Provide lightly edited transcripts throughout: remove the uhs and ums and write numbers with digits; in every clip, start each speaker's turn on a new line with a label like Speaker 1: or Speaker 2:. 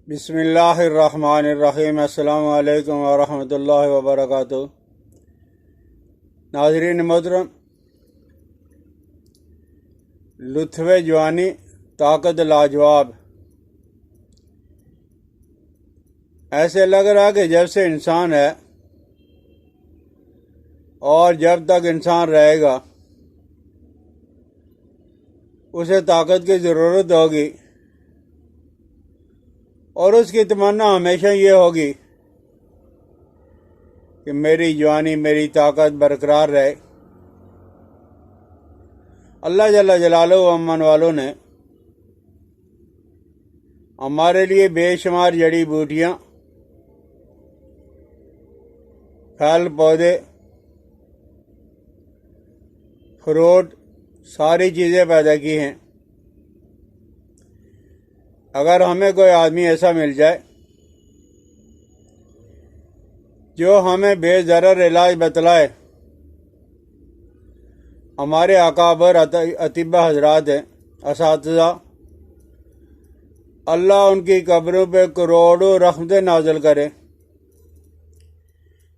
Speaker 1: بسم اللہ الرحمن الرحیم۔ السلام علیکم ورحمۃ اللہ وبرکاتہ۔ ناظرین محترم، لطف جوانی، طاقت لاجواب۔ ایسے لگ رہا کہ جب سے انسان ہے اور جب تک انسان رہے گا اسے طاقت کی ضرورت ہوگی، اور اس کی تمنا ہمیشہ یہ ہوگی کہ میری جوانی، میری طاقت برقرار رہے۔ اللہ جل جلالہ و امن والوں نے ہمارے لیے بے شمار جڑی بوٹیاں، پھل پودے، فروٹ، ساری چیزیں پیدا کی ہیں۔ اگر ہمیں کوئی آدمی ایسا مل جائے جو ہمیں بے ضرر علاج بتلائے، ہمارے اکابر اطباء حضرات ہیں، اساتذہ، اللہ ان کی قبروں پہ کروڑوں رحمتیں نازل کرے۔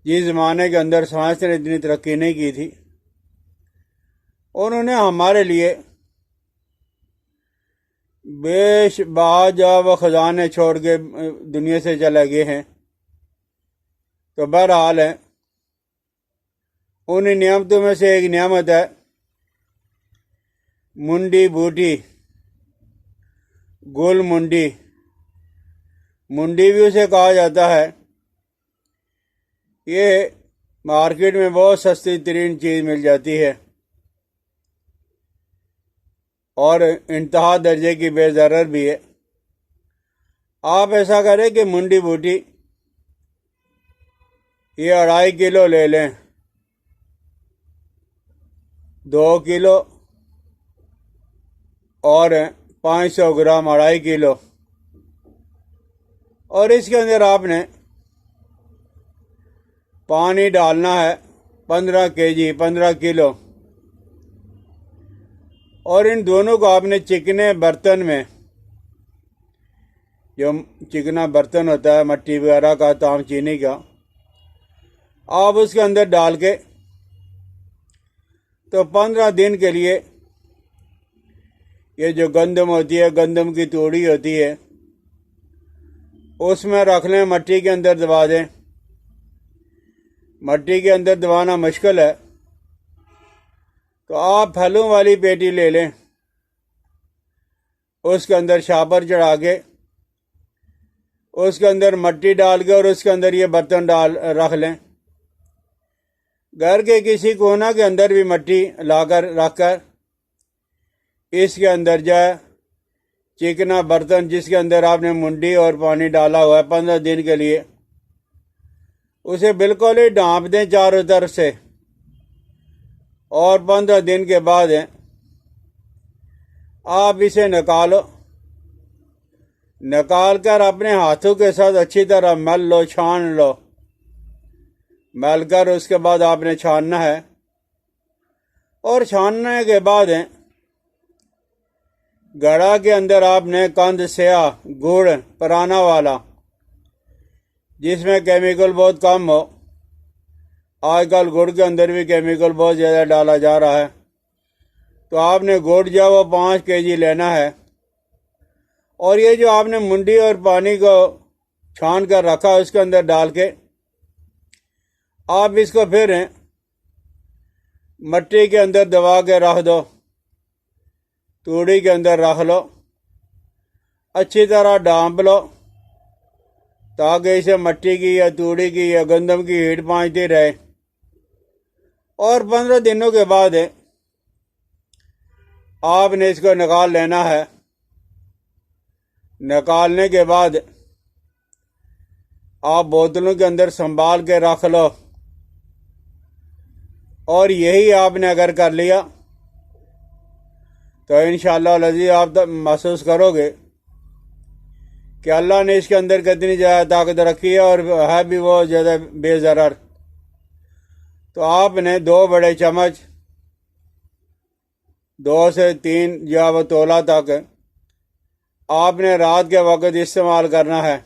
Speaker 1: جس زمانے کے اندر سائنس نے اتنی ترقی نہیں کی تھی، انہوں نے ہمارے لیے باجاب خزانے چھوڑ کے دنیا سے چلے گئے ہیں۔ تو بہرحال ہے، ان نعمتوں میں سے ایک نعمت ہے منڈی بوٹی، گل منڈی۔ منڈی بھی اسے کہا جاتا ہے۔ یہ مارکیٹ میں بہت سستی ترین چیز مل جاتی ہے اور انتہا درجے کی بے ضرر بھی ہے۔ آپ ایسا کریں کہ منڈی بوٹی یہ 2.5 کلو لے لیں، 2 کلو اور 500 گرام 2.5 کلو، اور اس کے اندر آپ نے پانی ڈالنا ہے 15 kg، 15 کلو، اور ان دونوں کو آپ نے چکنے برتن میں، جو چکنا برتن ہوتا ہے مٹی وغیرہ کا، تام چینی کا، آپ اس کے اندر ڈال کے تو 15 دن کے لیے یہ جو گندم ہوتی ہے، گندم کی توڑی ہوتی ہے، اس میں رکھ لیں، مٹی کے اندر دبا دیں۔ مٹی کے اندر دبانا مشکل ہے تو آپ پھلوں والی پیٹی لے لیں، اس کے اندر شاپر چڑھا کے، اس کے اندر مٹی ڈال کے، اور اس کے اندر یہ برتن رکھ لیں۔ گھر کے کسی کونا کے اندر بھی مٹی لا کر رکھ کر اس کے اندر جائے چکنا برتن، جس کے اندر آپ نے منڈی اور پانی ڈالا ہوا ہے 15 دن کے لیے، اسے بالکل ہی ڈھانپ دیں چاروں طرف سے، اور 15 دن کے بعد آپ اسے نکال کر اپنے ہاتھوں کے ساتھ اچھی طرح مل لو، چھان لو۔ مل کر اس کے بعد آپ نے چھاننا ہے، اور چھاننے کے بعد گڑھا کے اندر آپ نے قند سیاہ گڑ پرانا والا، جس میں کیمیکل بہت کم ہو، آج کل گڑ کے اندر بھی کیمیکل بہت زیادہ ڈالا جا رہا ہے، تو آپ نے گڑ جو وہ 5 kg لینا ہے، اور یہ جو آپ نے منڈی اور پانی کو چھان کر رکھا اس کے اندر ڈال کے آپ اس کو پھر مٹی کے اندر دبا کے رکھ دو، توڑی کے اندر رکھ لو، اچھی طرح ڈھانپ لو تاکہ اسے مٹی کی یا توڑی کی یا گندم کی ہیٹ پہنچتی رہے۔ اور 15 دنوں کے بعد آپ نے اس کو نکال لینا ہے۔ نکالنے کے بعد آپ بوتلوں کے اندر سنبھال کے رکھ لو، اور یہی آپ نے اگر کر لیا تو انشاءاللہ العزیز آپ محسوس کرو گے کہ اللہ نے اس کے اندر کتنی زیادہ طاقت رکھی ہے، اور ہے بھی وہ زیادہ بے ضرر۔ تو آپ نے 2 بڑے چمچ، 2 سے 3 یا وہ تولا تک آپ نے رات کے وقت استعمال کرنا ہے،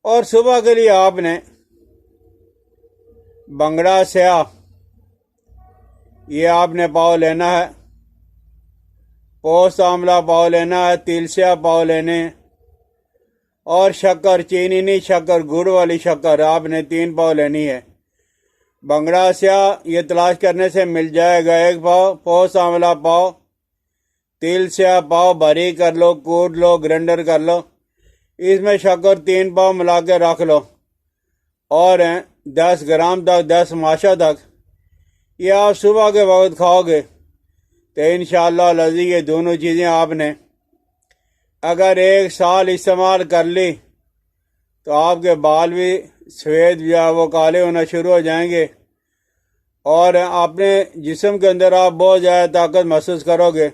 Speaker 1: اور صبح کے لیے آپ نے بنگڑا سیاہ یہ آپ نے پاؤ لینا ہے، پوست آملہ پاؤ لینا ہے، تل سیاہ پاؤ لینے ہیں، اور شکر، چینی نہیں، شکر، گڑ والی شکر آپ نے 3 پاؤ لینی ہے۔ بنگڑا سیاہ یہ تلاش کرنے سے مل جائے گا 1 پاؤ، پوست آملہ پاؤ، تل سیاہ پاؤ، باریک کر لو، کوٹ لو، گرینڈر کر لو، اس میں شکر 3 پاؤ ملا کے رکھ لو، اور 10 گرام تک، 10 ماشا تک یہ آپ صبح کے وقت کھاؤ گے تو انشاءاللہ العزیز یہ دونوں چیزیں آپ نے اگر 1 سال استعمال کر لی تو آپ کے بال بھی سفید یا وہ کالے ہونا شروع ہو جائیں گے، اور اپنے جسم کے اندر آپ بہت زیادہ طاقت محسوس کرو گے،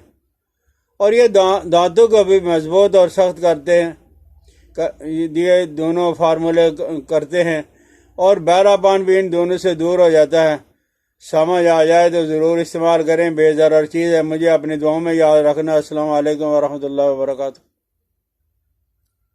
Speaker 1: اور یہ دانتوں کو بھی مضبوط اور سخت کرتے ہیں، یہ دونوں فارمولے کرتے ہیں، اور بہرا پان بھی ان دونوں سے دور ہو جاتا ہے۔ سمجھ آ جائے تو ضرور استعمال کریں، بے ضرر چیز ہے، مجھے اپنی دعاؤں میں یاد رکھنا۔ السلام علیکم ورحمۃ اللہ وبرکاتہ۔